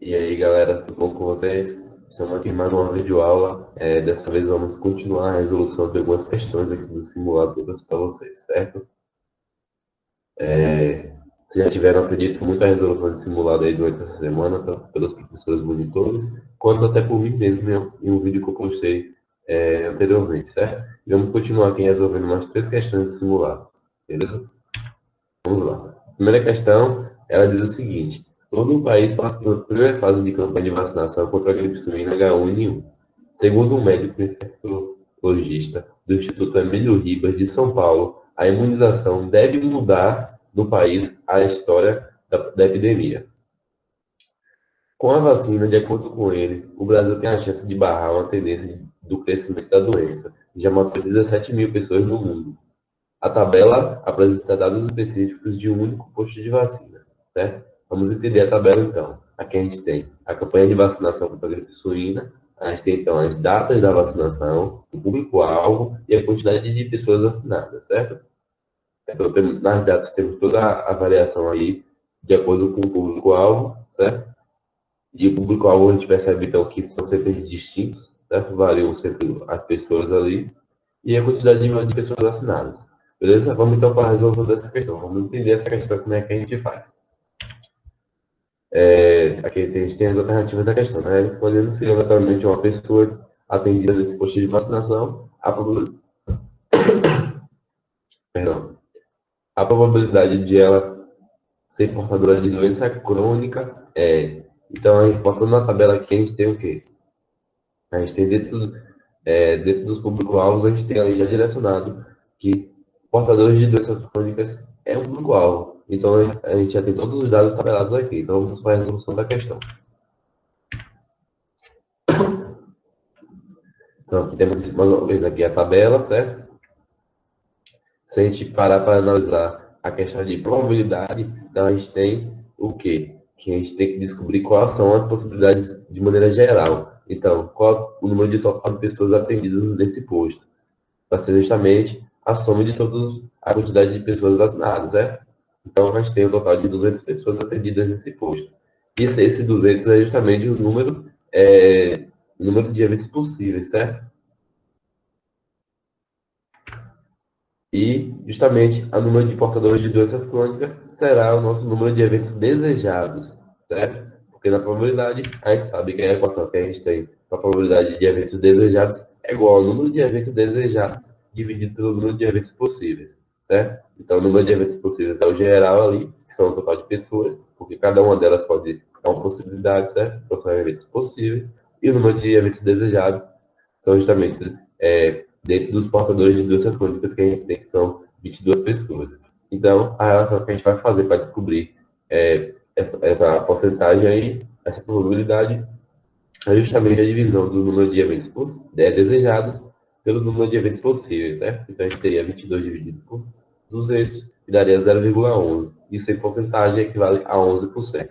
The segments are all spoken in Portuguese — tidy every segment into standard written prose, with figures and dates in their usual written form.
E aí, galera, tudo bom com vocês? Estamos aqui em mais uma videoaula. Dessa vez vamos continuar a resolução de algumas questões aqui do simulado todas para vocês, certo? Vocês já tiveram, acredito, muita resolução de simulado aí durante essa semana, tanto pelos professores monitores, quanto até por mim mesmo em um vídeo que eu postei anteriormente, certo? E vamos continuar aqui resolvendo mais três questões de simulado, beleza? Vamos lá. A primeira questão, ela diz o seguinte: todo o país passa pela primeira fase de campanha de vacinação contra a gripe suína H1N1. Segundo um médico infectologista do Instituto Emílio Ribas de São Paulo, a imunização deve mudar no país a história da epidemia. Com a vacina, de acordo com ele, o Brasil tem a chance de barrar uma tendência do crescimento da doença, que já matou 17 mil pessoas no mundo. A tabela apresenta dados específicos de um único posto de vacina, certo? Vamos entender a tabela então. Aqui a gente tem a campanha de vacinação contra a gripe suína, a gente tem então as datas da vacinação, o público-alvo e a quantidade de pessoas vacinadas, certo? Então, nas datas temos toda a variação aí de acordo com o público-alvo, certo? E o público-alvo a gente percebe então que são sempre distintos, certo? Variam sempre as pessoas ali e a quantidade de pessoas vacinadas. Beleza? Vamos então para a resolução dessa questão. Vamos entender essa questão, como é que a gente faz. Aqui a gente tem as alternativas da questão, né? Respondendo se aleatoriamente uma pessoa atendida nesse posto de vacinação, perdão, a probabilidade de ela ser portadora de doença crônica é. Então, importando na tabela aqui, a gente tem o quê? A gente tem dentro dos público-alvos, a gente tem ali já direcionado que portadores de doenças crônicas é um público-alvo. Então, a gente já tem todos os dados tabelados aqui. Então, vamos para a resolução da questão. Então, aqui temos mais uma vez aqui a tabela, certo? Se a gente parar para analisar a questão de probabilidade, então a gente tem o quê? Que a gente tem que descobrir quais são as possibilidades de maneira geral. Então, qual o número de total de pessoas atendidas nesse posto? Vai ser justamente a soma de todas a quantidade de pessoas vacinadas, certo? Então, a gente tem um total de 200 pessoas atendidas nesse posto. E esse 200 é justamente o número de eventos possíveis, certo? E, justamente, o número de portadores de doenças crônicas será o nosso número de eventos desejados, certo? Porque na probabilidade, a gente sabe que a equação que a gente tem para a probabilidade de eventos desejados é igual ao número de eventos desejados dividido pelo número de eventos possíveis, certo? Então, o número de eventos possíveis é o geral ali, que são o total de pessoas, porque cada uma delas pode dar uma possibilidade, certo? Então, são eventos possíveis. E o número de eventos desejados são justamente dentro dos portadores de doenças crônicas que a gente tem, que são 22 pessoas. Então, a relação que a gente vai fazer para descobrir essa porcentagem aí, essa probabilidade, é justamente a divisão do número de eventos desejados pelo número de eventos possíveis, certo? Então, a gente teria 22 dividido por 200, que daria 0,11. Isso em porcentagem equivale a 11%.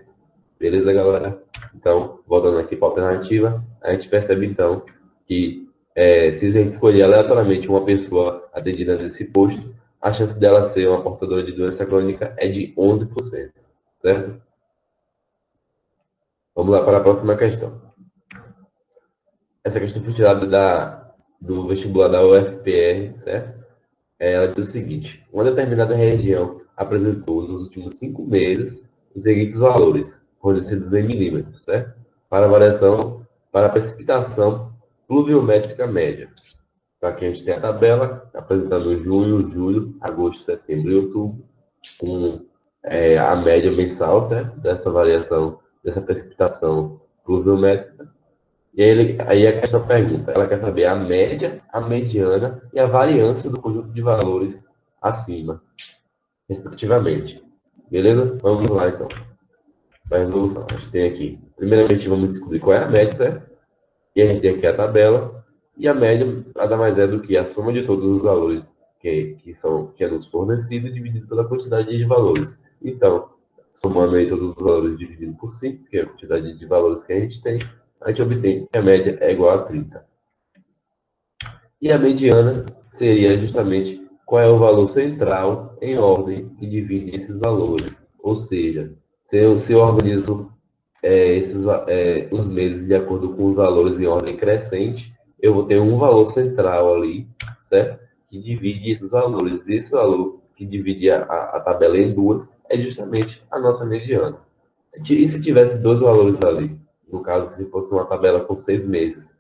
Beleza, galera? Então, voltando aqui para a alternativa, a gente percebe, então, que se a gente escolher aleatoriamente uma pessoa atendida nesse posto, a chance dela ser uma portadora de doença crônica é de 11%, certo? Vamos lá para a próxima questão. Essa questão foi tirada do vestibular da UFPR, certo? Ela diz o seguinte: uma determinada região apresentou nos últimos 5 meses os seguintes valores, fornecidos em milímetros, certo? Para a variação, para a precipitação pluviométrica média. Então, aqui a gente tem a tabela apresentando junho, julho, agosto, setembro e outubro, com a média mensal, certo? Dessa variação, dessa precipitação pluviométrica. E aí a questão pergunta, ela quer saber a média, a mediana e a variância do conjunto de valores acima, respectivamente. Beleza? Vamos lá, então. Para a resolução, a gente tem aqui, primeiramente vamos descobrir qual é a média, certo? E a gente tem aqui a tabela, e a média nada mais é do que a soma de todos os valores que é nos fornecido dividido pela quantidade de valores. Então, somando aí todos os valores dividido por 5, que é a quantidade de valores que a gente obtém que a média é igual a 30. E a mediana seria justamente qual é o valor central em ordem que divide esses valores. Ou seja, se eu organizo os meses de acordo com os valores em ordem crescente, eu vou ter um valor central ali, certo? Que divide esses valores. E esse valor que divide a tabela em duas é justamente a nossa mediana. E se tivesse dois valores ali? No caso, se fosse uma tabela com 6 meses,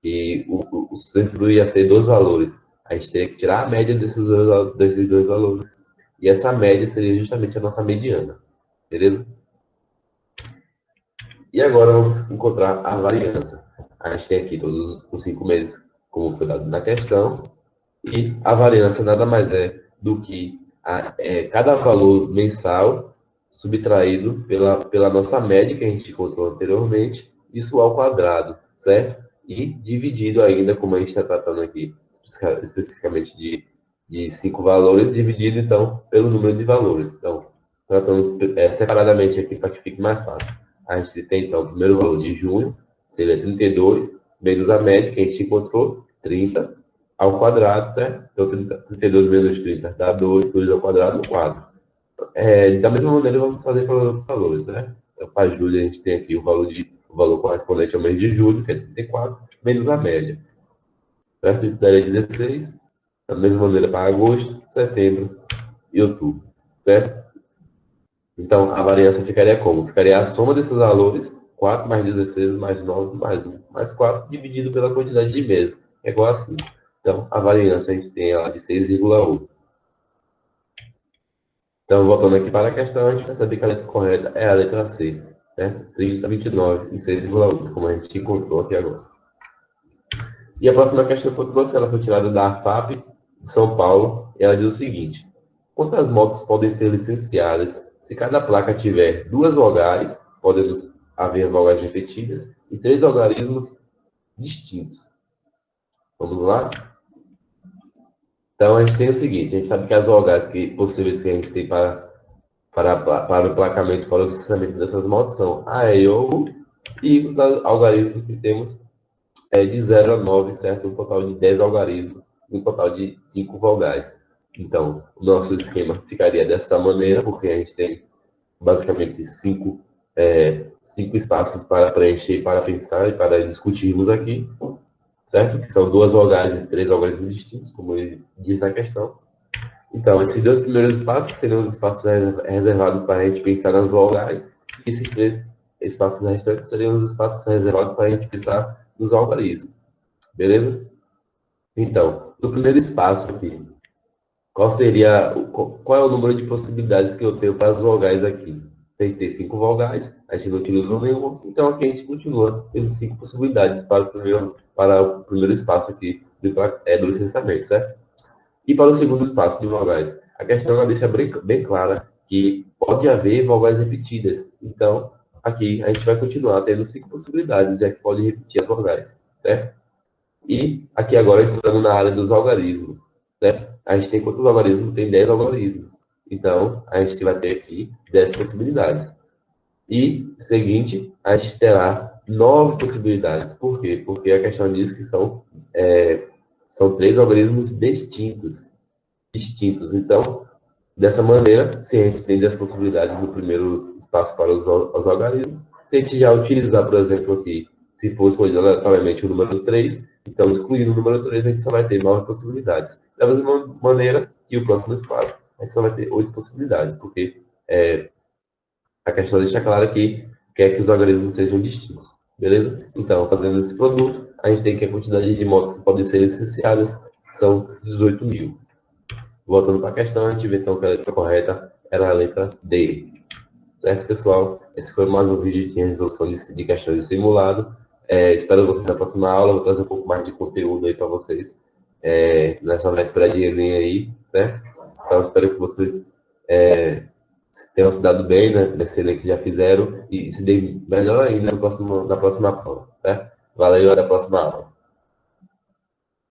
e o centro ia ser dois valores, a gente teria que tirar a média desses dois valores. E essa média seria justamente a nossa mediana. Beleza? E agora vamos encontrar a variância. A gente tem aqui todos os 5 meses, como foi dado na questão, e a variância nada mais é do que cada valor mensal subtraído pela nossa média, que a gente encontrou anteriormente, isso ao quadrado, certo? E dividido ainda, como a gente está tratando aqui especificamente de 5 valores, dividido então pelo número de valores. Então, tratando separadamente aqui para que fique mais fácil. A gente tem então o primeiro valor de junho, seria 32, menos a média que a gente encontrou, 30, ao quadrado, certo? Então, 32 menos 30 dá 2, 2 ao quadrado, 4. Da mesma maneira, vamos fazer para os outros valores, né? Então, para julho, a gente tem aqui o valor correspondente ao mês de julho, que é 34, menos a média. Certo? Isso daria 16. Da mesma maneira para agosto, setembro e outubro. Certo? Então, a variância ficaria como? Ficaria a soma desses valores, 4 mais 16 mais 9 mais 1 mais 4, dividido pela quantidade de meses, é igual a 5. Então, a variância a gente tem ela de 6,1. Então, voltando aqui para a questão, a gente vai saber que a letra correta é a letra C, né? 30, 29 e 6,1, como a gente encontrou aqui agora. E a próxima questão que eu trouxe, ela foi tirada da FAP de São Paulo, e ela diz o seguinte: quantas motos podem ser licenciadas se cada placa tiver duas vogais, podendo haver vogais repetidas, e três algarismos distintos? Vamos lá? Então, a gente tem o seguinte, a gente sabe que as vogais possíveis que a gente tem para o emplacamento, para o licenciamento dessas motos são A, E, O, U, e os algarismos que temos de 0 a 9, certo? Um total de 10 algarismos, um total de 5 vogais. Então, o nosso esquema ficaria dessa maneira, porque a gente tem basicamente cinco espaços para preencher, para pensar e para discutirmos aqui, certo? Que são duas vogais e três algarismos distintos, como ele diz na questão. Então, esses dois primeiros espaços seriam os espaços reservados para a gente pensar nas vogais, e esses três espaços restantes seriam os espaços reservados para a gente pensar nos algarismos. Beleza? Então, no primeiro espaço aqui, qual é o número de possibilidades que eu tenho para as vogais aqui? A gente tem 5 vogais, a gente não utilizou nenhuma, então aqui a gente continua tendo 5 possibilidades para o primeiro espaço aqui do licenciamento, certo? E para o segundo espaço de vogais, a questão ela deixa bem clara que pode haver vogais repetidas. Então, aqui a gente vai continuar tendo 5 possibilidades, já que pode repetir as vogais, certo? E aqui agora entrando na área dos algarismos, certo? A gente tem quantos algarismos? Tem 10 algarismos. Então, a gente vai ter aqui 10 possibilidades. E, seguinte, a gente terá 9 possibilidades. Por quê? Porque a questão diz que são 3 algarismos distintos. Então, dessa maneira, se a gente tem 10 possibilidades no primeiro espaço para os algarismos, se a gente já utilizar, por exemplo, aqui, se for escolhido aleatoriamente o número 3, então, excluindo o número 3, a gente só vai ter 9 possibilidades. Da mesma maneira que o próximo espaço, a gente só vai ter 8 possibilidades, porque a questão deixa clara que quer que os algarismos sejam distintos. Beleza? Então, fazendo esse produto, a gente tem que a quantidade de motos que podem ser licenciadas são 18 mil. Voltando para a questão, a gente vê então que a letra correta era a letra D. Certo, pessoal? Esse foi mais um vídeo de resolução de questões de simulado. Espero vocês na próxima aula. Vou trazer um pouco mais de conteúdo aí para vocês nessa véspera de Enem aí, certo? Então, espero que vocês tenham se dado bem, né, nesse Enem que já fizeram e se dê melhor ainda na próxima aula, certo? Valeu, até a próxima aula.